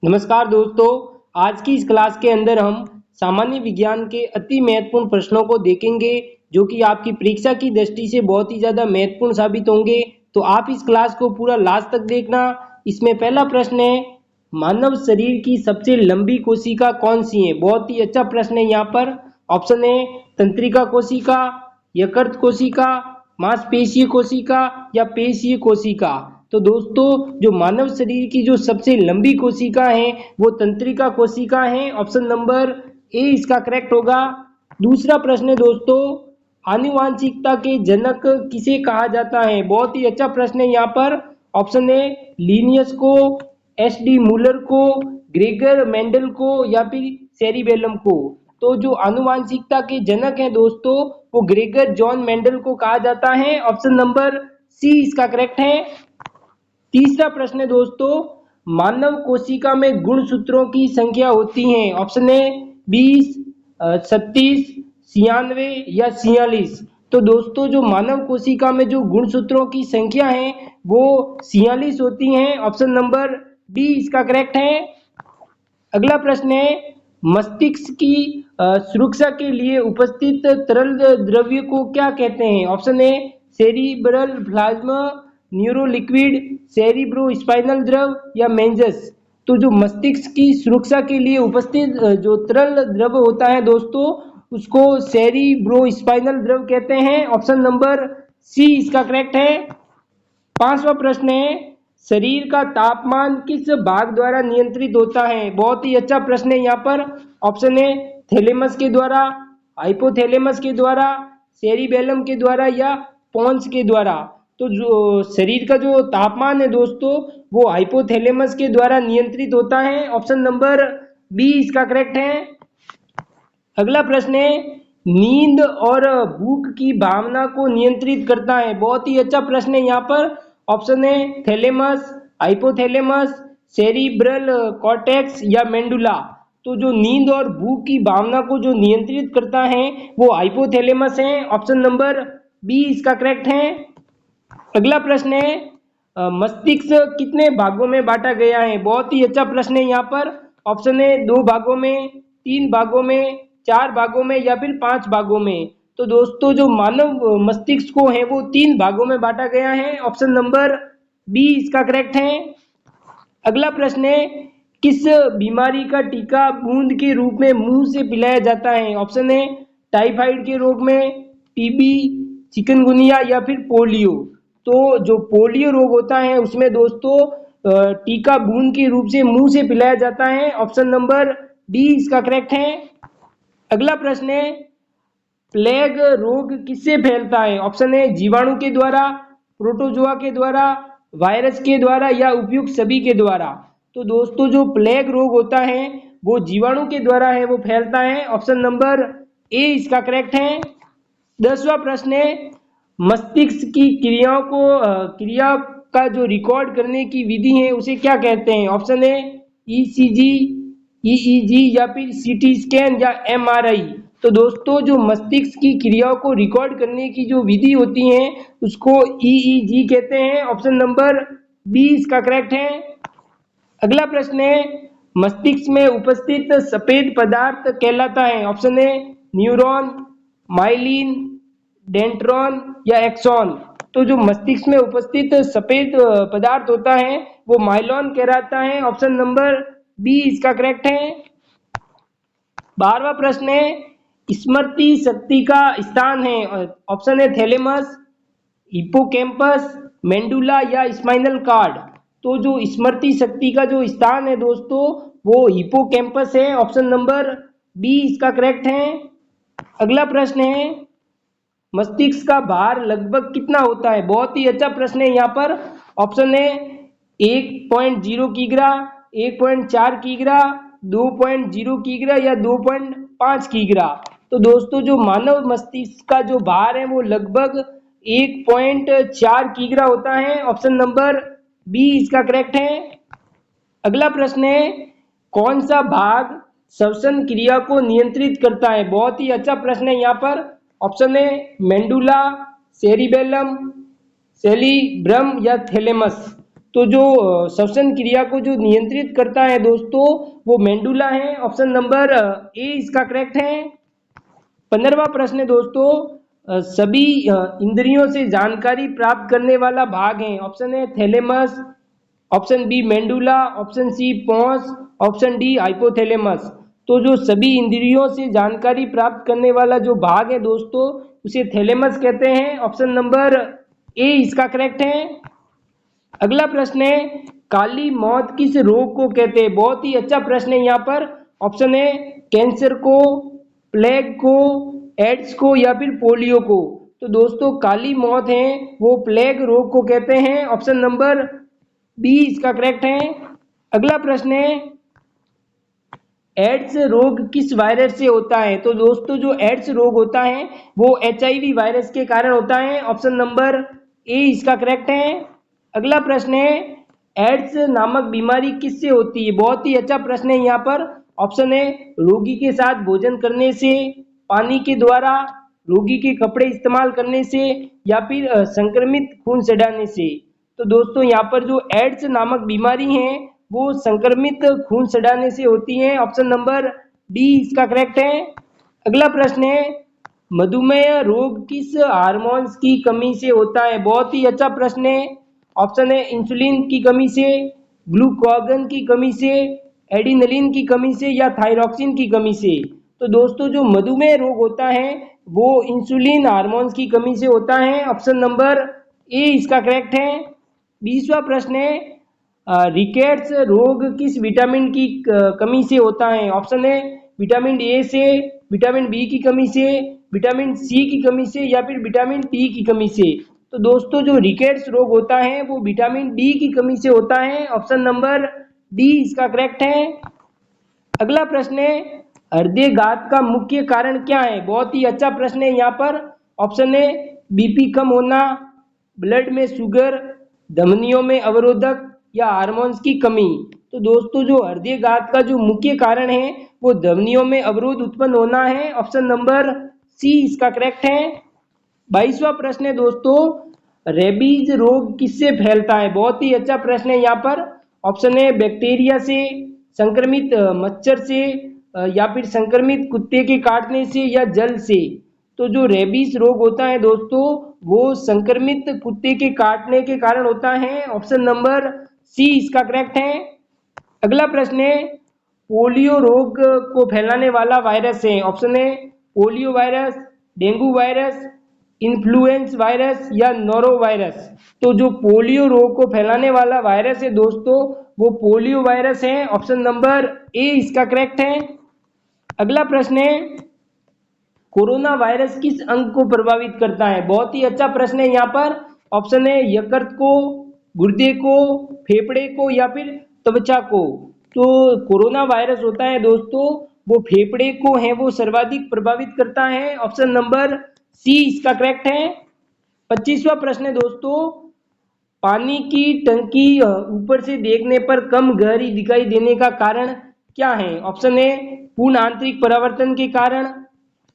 नमस्कार दोस्तों। आज की इस क्लास के अंदर हम सामान्य विज्ञान के अति महत्वपूर्ण प्रश्नों को देखेंगे जो कि आपकी परीक्षा की दृष्टि से बहुत ही ज़्यादा महत्वपूर्ण साबित होंगे। तो आप इस क्लास को पूरा लास्ट तक देखना। इसमें पहला प्रश्न है, मानव शरीर की सबसे लंबी कोशिका कौन सी है। बहुत ही अच्छा प्रश्न है। यहाँ पर ऑप्शन है तंत्रिका कोशिका, यकृत कोशिका, मांसपेशीय कोशिका या पेशीय कोशिका। तो दोस्तों जो मानव शरीर की जो सबसे लंबी कोशिका है वो तंत्रिका कोशिका है। ऑप्शन नंबर ए इसका करेक्ट होगा। दूसरा प्रश्न है दोस्तों, आनुवांशिकता के जनक किसे कहा जाता है। बहुत ही अच्छा प्रश्न है। यहाँ पर ऑप्शन है लीनियस को, एस डी मूलर को, ग्रेगर मेंडल को या फिर सेरिबेलम को। तो जो आनुवांशिकता के जनक हैं दोस्तों वो ग्रेगर जॉन मेंडल को कहा जाता है। ऑप्शन नंबर सी इसका करेक्ट है। तीसरा प्रश्न है दोस्तों, मानव कोशिका में गुणसूत्रों की संख्या होती है। ऑप्शन है 20, 36, 96 या 46। तो दोस्तों जो मानव कोशिका में जो गुणसूत्रों की संख्या है वो 46 होती हैं। ऑप्शन नंबर डी इसका करेक्ट है। अगला प्रश्न है, मस्तिष्क की सुरक्षा के लिए उपस्थित तरल द्रव्य को क्या कहते हैं। ऑप्शन है cerebral plasma, neuro liquid, cerebro spinal द्रव या मेंजस। तो जो मस्तिष्क की सुरक्षा के लिए उपस्थित जो तरल द्रव होता है दोस्तों उसको सेरिब्रो स्पाइनल द्रव कहते हैं। ऑप्शन नंबर सी इसका करेक्ट है। पांचवा प्रश्न है, शरीर का तापमान किस भाग द्वारा नियंत्रित होता है। बहुत ही अच्छा प्रश्न है। यहाँ पर ऑप्शन है थैलेमस के द्वारा, हाइपोथैलेमस के द्वारा, सेरिबेलम के द्वारा या पोन्स के द्वारा। तो जो शरीर का जो तापमान है दोस्तों वो हाइपोथैलेमस के द्वारा नियंत्रित होता है। ऑप्शन नंबर बी इसका करेक्ट है। अगला प्रश्न है, नींद और भूख की भावना को नियंत्रित करता है। बहुत ही अच्छा प्रश्न है। यहाँ पर ऑप्शन है थैलेमस, हाइपोथैलेमस, सेरिब्रल कॉर्टेक्स या मेंडुला। तो जो नींद और भूख की भावना को जो नियंत्रित करता है वो हाइपोथैलेमस है। ऑप्शन नंबर बी इसका करेक्ट है। अगला प्रश्न है, मस्तिष्क कितने भागों में बांटा गया है। बहुत ही अच्छा प्रश्न है। यहाँ पर ऑप्शन है 2 भागों में, 3 भागों में, 4 भागों में या फिर 5 भागों में। तो दोस्तों जो मानव मस्तिष्क को है वो 3 भागों में बांटा गया है। ऑप्शन नंबर बी इसका करेक्ट है। अगला प्रश्न है, किस बीमारी का टीका बूंद के रूप में मुंह से पिलाया जाता है। ऑप्शन है टाइफाइड के रोग में, टीबी, चिकनगुनिया या फिर पोलियो। तो जो पोलियो रोग होता है उसमें दोस्तों टीका बूंद के रूप से मुंह से पिलाया जाता है। ऑप्शन नंबर डी इसका करेक्ट है। अगला प्रश्न है, प्लेग रोग किससे फैलता है। ऑप्शन है जीवाणु के द्वारा, प्रोटोजोआ के द्वारा, वायरस के द्वारा या उपयुक्त सभी के द्वारा। तो दोस्तों जो प्लेग रोग होता है वो जीवाणु के द्वारा है वो फैलता है। ऑप्शन नंबर ए इसका करेक्ट है। 10वां प्रश्न है, मस्तिष्क की क्रियाओं को क्रिया का जो रिकॉर्ड करने की विधि है उसे क्या कहते हैं। ऑप्शन है ईसीजी, ईईजी या फिर सीटी स्कैन या एमआरआई। तो दोस्तों जो मस्तिष्क की क्रियाओं को रिकॉर्ड करने की जो विधि होती है उसको ईईजी कहते हैं। ऑप्शन नंबर बी इसका करेक्ट है। अगला प्रश्न है, मस्तिष्क में उपस्थित सफेद पदार्थ कहलाता है। ऑप्शन है न्यूरॉन, माइलिन, डेंड्रॉन या एक्सॉन। तो जो मस्तिष्क में उपस्थित सफेद पदार्थ होता है वो माइलॉन कहलाता है। ऑप्शन नंबर बी इसका करेक्ट है। 12वां प्रश्न है, स्मृति शक्ति का स्थान है। ऑप्शन है थैलेमस, हिप्पोकैम्पस, मेंडुला या स्पाइनल कार्ड। तो जो स्मृति शक्ति का जो स्थान है दोस्तों वो हिप्पोकैम्पस है। ऑप्शन नंबर बी इसका करेक्ट है। अगला प्रश्न है, मस्तिष्क का भार लगभग कितना होता है। बहुत ही अच्छा प्रश्न है। यहाँ पर ऑप्शन है 1.0 किग्रा, 1.4 किग्रा, 2.0 किग्रा या 2.5 किग्रा। तो दोस्तों जो मानव मस्तिष्क का जो भार है वो लगभग 1.4 किग्रा होता है। ऑप्शन नंबर बी इसका करेक्ट है। अगला प्रश्न है, कौन सा भाग श्वसन क्रिया को नियंत्रित करता है। बहुत ही अच्छा प्रश्न है। यहाँ पर ऑप्शन है मेंडुला, सेरिबेलम, सेरिब्रम या थैलेमस। तो जो श्वसन क्रिया को जो नियंत्रित करता है दोस्तों वो मेंडुला है। ऑप्शन नंबर ए इसका करेक्ट है। 15वां प्रश्न है दोस्तों, सभी इंद्रियों से जानकारी प्राप्त करने वाला भाग है। ऑप्शन है thalamus, option B medulla, option C pons, option D hypothalamus. तो जो सभी इंद्रियों से जानकारी प्राप्त करने वाला जो भाग है दोस्तों उसे थैलेमस कहते हैं। ऑप्शन नंबर ए इसका करेक्ट है। अगला प्रश्न है, काली मौत किस रोग को कहते हैं? बहुत ही अच्छा प्रश्न है यहाँ पर। ऑप्शन है कैंसर को, प्लेग को, एड्स को या फिर पोलियो को। तो दोस्तों काली मौत है वो प्लेग रोग को कहते हैं। ऑप्शन नंबर बी इसका करेक्ट है। अगला प्रश्न है, एड्स रोग किस वायरस से होता है? तो दोस्तों जो एड्स रोग होता है वो HIV वायरस के कारण होता है। ऑप्शन नंबर ए इसका करेक्ट है। अगला प्रश्न है, एड्स नामक बीमारी किससे होती है? बहुत ही अच्छा प्रश्न है यहाँ पर। ऑप्शन है रोगी के साथ भोजन करने से, पानी के द्वारा, रोगी के कपड़े इस्तेमाल करने से या फिर संक्रमित खून चढ़ाने से। तो दोस्तों यहाँ पर जो एड्स नामक बीमारी है वो संक्रमित खून चढ़ाने से होती है। ऑप्शन नंबर डी इसका करेक्ट है। अगला प्रश्न है, मधुमेह रोग किस हार्मोन्स की कमी से होता है? बहुत ही अच्छा प्रश्न है। ऑप्शन है इंसुलिन की कमी से, ग्लूकागन की कमी से, एडिनलिन की कमी से या थायरॉक्सिन की कमी से। तो दोस्तों जो मधुमेह रोग होता है वो इंसुलिन हार्मोन्स की कमी से होता है। ऑप्शन नंबर ए इसका करेक्ट है। 20वां प्रश्न है, रिकेट्स रोग किस विटामिन की कमी से होता है? ऑप्शन है विटामिन ए से, विटामिन बी की कमी से, विटामिन सी की कमी से या फिर विटामिन डी की कमी से। तो दोस्तों जो रिकेट्स रोग होता है वो विटामिन डी की कमी से होता है। ऑप्शन नंबर डी इसका करेक्ट है। अगला प्रश्न है, हृदयघात का मुख्य कारण क्या है? बहुत ही अच्छा प्रश्न है यहाँ पर। ऑप्शन है बीपी कम होना, ब्लड में शुगर, धमनियों में अवरोधक या हार्मोन्स की कमी। तो दोस्तों जो हृदयघात का जो मुख्य कारण है वो धमनियों में अवरोध उत्पन्न होना है। ऑप्शन नंबर सी इसका करेक्ट है। 22वां प्रश्न है दोस्तों, रेबीज रोग किससे फैलता है? बहुत ही अच्छा प्रश्न है यहाँ पर। ऑप्शन है बैक्टीरिया से, संक्रमित मच्छर से या फिर संक्रमित कुत्ते के काटने से या जल से। तो जो रेबीज रोग होता है दोस्तों वो संक्रमित कुत्ते के काटने के कारण होता है। ऑप्शन नंबर सी इसका करेक्ट है। अगला प्रश्न है, पोलियो रोग को फैलाने वाला वायरस है। ऑप्शन है polio virus, dengue virus, influence virus या नोरो वायरस। तो जो पोलियो रोग को फैलाने वाला वायरस है दोस्तों वो पोलियो वायरस है। ऑप्शन नंबर ए इसका करेक्ट है। अगला प्रश्न है, कोरोना वायरस किस अंग को प्रभावित करता है? बहुत ही अच्छा प्रश्न है यहाँ पर। ऑप्शन है यकृत को, गुर्दे को, फेफड़े को या फिर त्वचा को। तो कोरोना वायरस होता है दोस्तों वो फेफड़े को है वो सर्वाधिक प्रभावित करता है। ऑप्शन नंबर सी इसका करेक्ट है। 25वां प्रश्न है दोस्तों, पानी की टंकी ऊपर से देखने पर कम गहरी दिखाई देने का कारण क्या है? ऑप्शन है पूर्ण आंतरिक परावर्तन के कारण,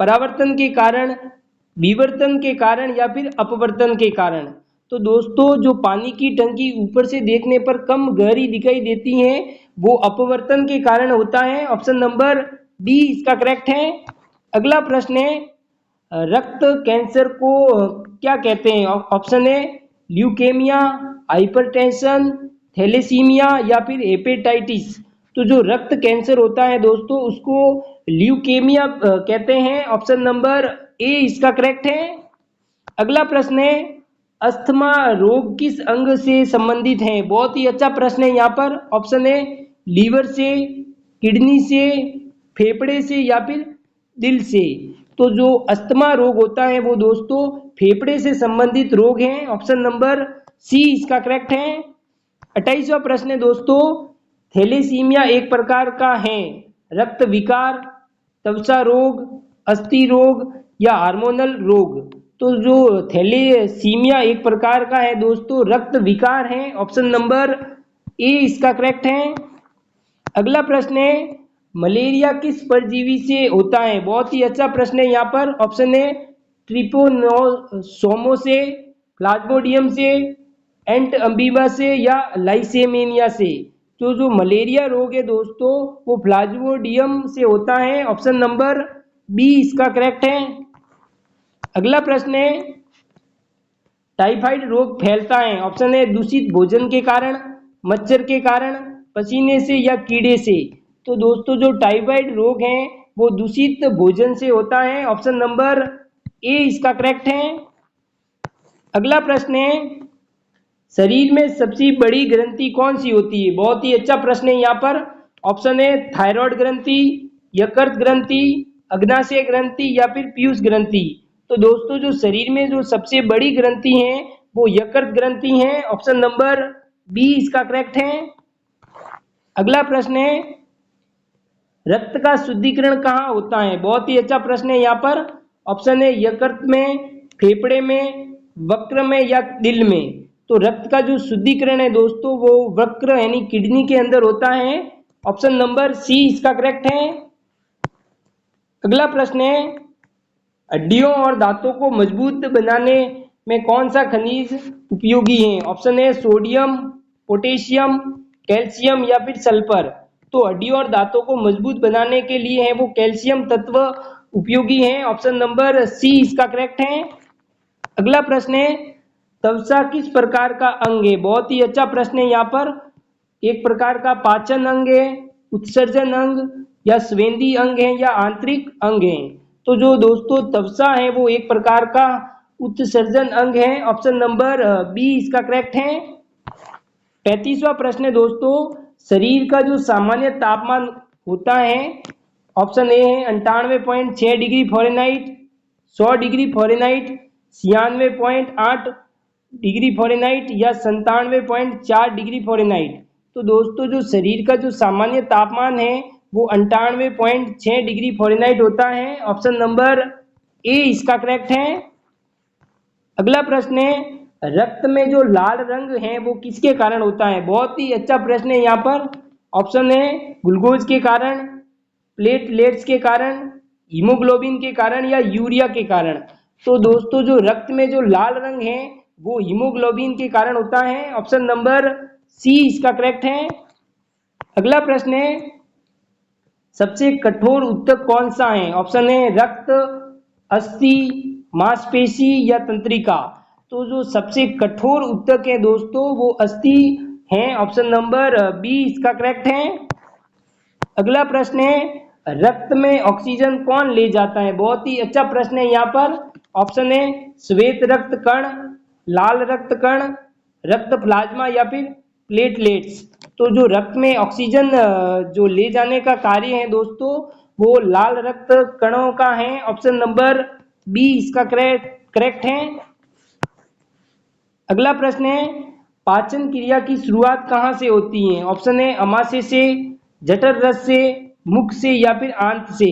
परावर्तन के कारण, विवर्तन के कारण या फिर अपवर्तन के कारण। तो दोस्तों जो पानी की टंकी ऊपर से देखने पर कम गहरी दिखाई देती है वो अपवर्तन के कारण होता है। ऑप्शन नंबर डी इसका करेक्ट है। अगला प्रश्न है, रक्त कैंसर को क्या कहते हैं? ऑप्शन है ल्यूकेमिया, हाइपरटेंशन, थैलेसीमिया या फिर हेपेटाइटिस। तो जो रक्त कैंसर होता है दोस्तों उसको ल्यूकेमिया कहते हैं। ऑप्शन नंबर ए इसका करेक्ट है। अगला प्रश्न है, अस्थमा रोग किस अंग से संबंधित है? बहुत ही अच्छा प्रश्न है यहाँ पर। ऑप्शन है लीवर से, किडनी से, फेफड़े से या फिर दिल से। तो जो अस्थमा रोग होता है वो दोस्तों फेफड़े से संबंधित रोग है। ऑप्शन नंबर सी इसका करेक्ट है। 28वां प्रश्न है दोस्तों, थैलेसीमिया एक प्रकार का है रक्त विकार, त्वचा रोग, अस्थि रोग या हार्मोनल रोग। तो जो थैलेसीमिया एक प्रकार का है दोस्तों रक्त विकार है। ऑप्शन नंबर ए इसका करेक्ट है। अगला प्रश्न है, मलेरिया किस परजीवी से होता है? बहुत ही अच्छा प्रश्न है यहाँ पर। ऑप्शन है ट्रिपोनोसोमो से, प्लाज्मोडियम से, एंट अमीबा से या लाइसेमेनिया से। तो जो मलेरिया रोग है दोस्तों वो प्लाज्मोडियम से होता है। ऑप्शन नंबर बी इसका करेक्ट है। अगला प्रश्न है, टाइफाइड रोग फैलता है। ऑप्शन है दूषित भोजन के कारण, मच्छर के कारण, पसीने से या कीड़े से। तो दोस्तों जो टाइफाइड रोग है वो दूषित भोजन से होता है। ऑप्शन नंबर ए इसका करेक्ट है। अगला प्रश्न है, शरीर में सबसे बड़ी ग्रंथि कौन सी होती है? बहुत ही अच्छा प्रश्न है यहाँ पर। ऑप्शन है थायराइड ग्रंथि, यकृत ग्रंथि, अग्नाशय ग्रंथि या फिर पीयूष ग्रंथि। तो दोस्तों जो शरीर में जो सबसे बड़ी ग्रंथि है वो यकृत ग्रंथि है। ऑप्शन नंबर बी इसका करेक्ट है। अगला प्रश्न है, रक्त का शुद्धिकरण कहाँ होता है? बहुत ही अच्छा प्रश्न है यहाँ पर। ऑप्शन है यकृत में, फेफड़े में, वक्र में या दिल में। तो रक्त का जो शुद्धिकरण है दोस्तों वो वक्र यानी किडनी के अंदर होता है। ऑप्शन नंबर सी इसका करेक्ट है। अगला प्रश्न है, हड्डियों और दांतों को मजबूत बनाने में कौन सा खनिज उपयोगी है? ऑप्शन है सोडियम, पोटेशियम, कैल्शियम या फिर सल्फर। तो हड्डियों और दांतों को मजबूत बनाने के लिए है वो कैल्शियम तत्व उपयोगी है। ऑप्शन नंबर सी इसका करेक्ट है। अगला प्रश्न है, त्वचा किस प्रकार का अंग है? बहुत ही अच्छा प्रश्न है यहाँ पर। एक प्रकार का पाचन अंग है, उत्सर्जन अंग या स्वेदी अंग है या आंतरिक अंग है। तो जो दोस्तों त्वचा है वो एक प्रकार का उत्सर्जन अंग है। ऑप्शन नंबर बी इसका करेक्ट है। 35वां प्रश्न है दोस्तों, शरीर का जो सामान्य तापमान होता है, ऑप्शन ए है 98.6 degree Fahrenheit, 100 degree Fahrenheit, 96.8 degree Fahrenheit या 97.4 डिग्री फ़ारेनहाइट। तो दोस्तों जो शरीर का जो सामान्य तापमान है वो 98.6 डिग्री फ़ारेनहाइट होता है। ऑप्शन नंबर ए इसका करेक्ट है। अगला प्रश्न है, रक्त में जो लाल रंग है वो किसके कारण होता है? बहुत ही अच्छा प्रश्न है यहाँ पर। ऑप्शन है ग्लूकोज के कारण, प्लेटलेट्स के कारण, हीमोग्लोबिन के कारण या यूरिया के कारण। तो दोस्तों जो रक्त में जो लाल रंग है वो हीमोग्लोबिन के कारण होता है। ऑप्शन नंबर सी इसका करेक्ट है। अगला प्रश्न है, सबसे कठोर ऊतक कौन सा है? ऑप्शन है रक्त, अस्थि, मांसपेशी या तंत्रिका। तो जो सबसे कठोर ऊतक है दोस्तों वो अस्थि है। ऑप्शन नंबर बी इसका करेक्ट है। अगला प्रश्न है, रक्त में ऑक्सीजन कौन ले जाता है? बहुत ही अच्छा प्रश्न है यहाँ पर। ऑप्शन है श्वेत रक्त कण, लाल रक्त कण, रक्त प्लाज्मा या फिर प्लेटलेट्स। तो जो रक्त में ऑक्सीजन जो ले जाने का कार्य है दोस्तों वो लाल रक्त कणों का है। ऑप्शन नंबर बी इसका करेक्ट है। अगला प्रश्न है, पाचन क्रिया की शुरुआत कहाँ से होती है? ऑप्शन है अमाशय से, जठर रस से, मुख से या फिर आंत से।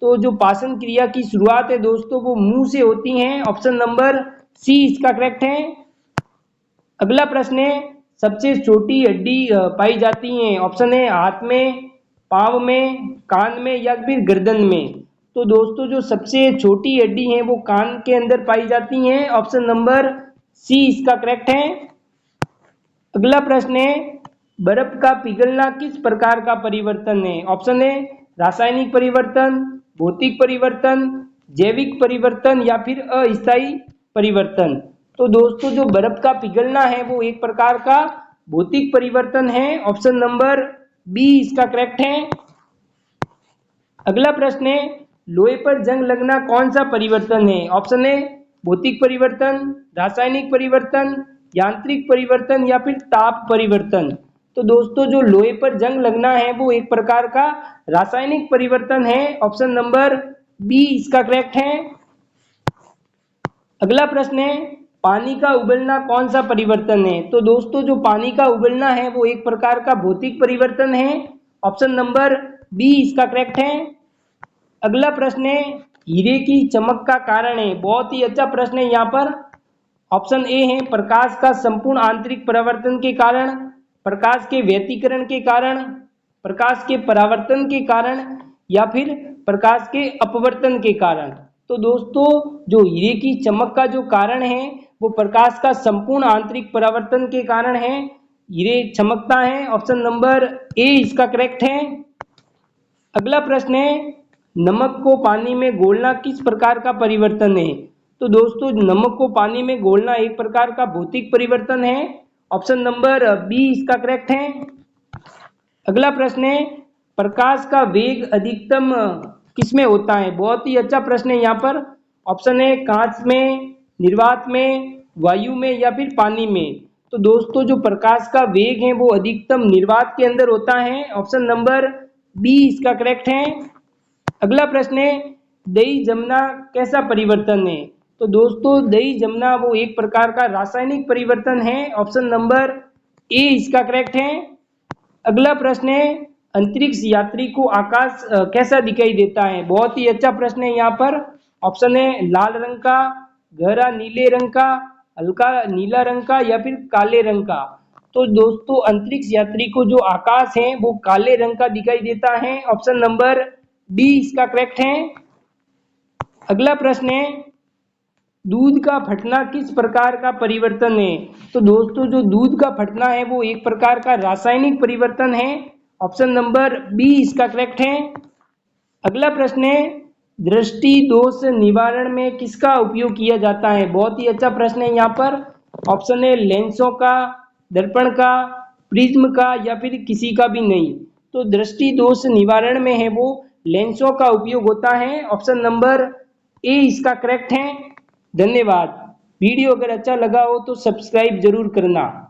तो जो पाचन क्रिया की शुरुआत है दोस्तों वो मुंह से होती है। ऑप्शन नंबर सी इसका करेक्ट है। अगला प्रश्न है, सबसे छोटी हड्डी पाई जाती है? ऑप्शन है हाथ में, पाँव में, कान में या फिर गर्दन में। तो दोस्तों जो सबसे छोटी हड्डी है वो कान के अंदर पाई जाती है। ऑप्शन नंबर सी इसका करेक्ट है। अगला प्रश्न है, बर्फ का पिघलना किस प्रकार का परिवर्तन है? ऑप्शन है रासायनिक परिवर्तन, भौतिक परिवर्तन, जैविक परिवर्तन या फिर अस्थायी परिवर्तन। तो दोस्तों जो बर्फ का पिघलना है वो एक प्रकार का भौतिक परिवर्तन है। ऑप्शन नंबर बी इसका करेक्ट है। अगला प्रश्न है, लोहे पर जंग लगना कौन सा परिवर्तन है? ऑप्शन है भौतिक परिवर्तन, रासायनिक परिवर्तन, यांत्रिक परिवर्तन या फिर ताप परिवर्तन। तो दोस्तों जो लोहे पर जंग लगना है वो एक प्रकार का रासायनिक परिवर्तन है। ऑप्शन नंबर बी इसका करेक्ट है। अगला प्रश्न है, पानी का उबलना कौन सा परिवर्तन है? तो दोस्तों जो पानी का उबलना है वो एक प्रकार का भौतिक परिवर्तन है। ऑप्शन नंबर बी इसका करेक्ट है। अगला प्रश्न है, हीरे की चमक का कारण है? बहुत ही अच्छा प्रश्न है यहाँ पर। ऑप्शन ए है प्रकाश का संपूर्ण आंतरिक परावर्तन के कारण, प्रकाश के व्यतिकरण के कारण, प्रकाश के परावर्तन के कारण या फिर प्रकाश के अपवर्तन के कारण। तो दोस्तों जो हीरे की चमक का जो कारण है वो प्रकाश का संपूर्ण आंतरिक परावर्तन के कारण है। ये चमकता है। ऑप्शन नंबर ए इसका करेक्ट है। अगला प्रश्न है, नमक को पानी में घोलना किस प्रकार का परिवर्तन है? तो दोस्तों नमक को पानी में घोलना एक प्रकार का भौतिक परिवर्तन है। ऑप्शन नंबर बी इसका करेक्ट है। अगला प्रश्न है, प्रकाश का वेग अधिकतम किसमें होता है? बहुत ही अच्छा प्रश्न है यहाँ पर। ऑप्शन है कांच में, निर्वात में, वायु में या फिर पानी में। तो दोस्तों जो प्रकाश का वेग है वो अधिकतम निर्वात के अंदर होता है। ऑप्शन नंबर बी इसका करेक्ट है। अगला प्रश्न है, दही जमना कैसा परिवर्तन है? तो दोस्तों दही जमना वो एक प्रकार का रासायनिक परिवर्तन है। ऑप्शन नंबर ए इसका करेक्ट है। अगला प्रश्न है, अंतरिक्ष यात्री को आकाश कैसा दिखाई देता है? बहुत ही अच्छा प्रश्न है यहाँ पर। ऑप्शन है लाल रंग का, गहरा नीले रंग का, हल्का नीला रंग का या फिर काले रंग का। तो दोस्तों अंतरिक्ष यात्री को जो आकाश है वो काले रंग का दिखाई देता है। ऑप्शन नंबर डी इसका करेक्ट है। अगला प्रश्न है, दूध का फटना किस प्रकार का परिवर्तन है? तो दोस्तों जो दूध का फटना है वो एक प्रकार का रासायनिक परिवर्तन है। ऑप्शन नंबर बी इसका करेक्ट है। अगला प्रश्न है, दृष्टि दोष निवारण में किसका उपयोग किया जाता है? बहुत ही अच्छा प्रश्न है यहाँ पर। ऑप्शन है लेंसों का, दर्पण का, प्रिज्म का या फिर किसी का भी नहीं। तो दृष्टि दोष निवारण में है वो लेंसों का उपयोग होता है। ऑप्शन नंबर ए इसका करेक्ट है। धन्यवाद। वीडियो अगर अच्छा लगा हो तो सब्सक्राइब जरूर करना।